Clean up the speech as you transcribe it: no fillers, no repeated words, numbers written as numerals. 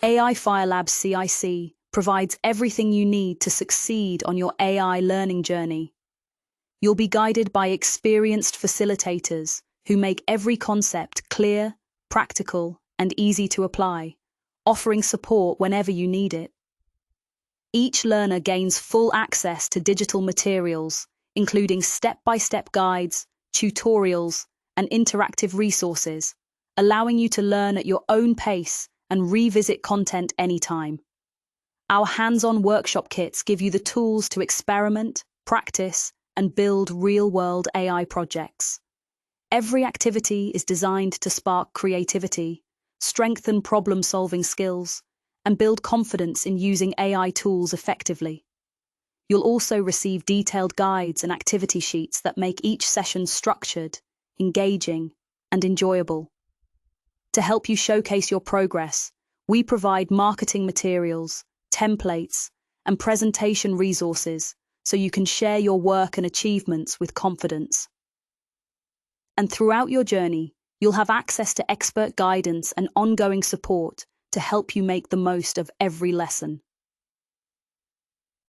AI Firelabs CIC provides everything you need to succeed on your AI learning journey. You'll be guided by experienced facilitators who make every concept clear, practical, and easy to apply, offering support whenever you need it. Each learner gains full access to digital materials, including step-by-step guides, tutorials, and interactive resources, allowing you to learn at your own pace and revisit content anytime. Our hands-on workshop kits give you the tools to experiment, practice, and build real-world AI projects. Every activity is designed to spark creativity, strengthen problem-solving skills, and build confidence in using AI tools effectively. You'll also receive detailed guides and activity sheets that make each session structured, engaging, and enjoyable. To help you showcase your progress, we provide marketing materials, templates, and presentation resources so you can share your work and achievements with confidence. And throughout your journey, you'll have access to expert guidance and ongoing support to help you make the most of every lesson.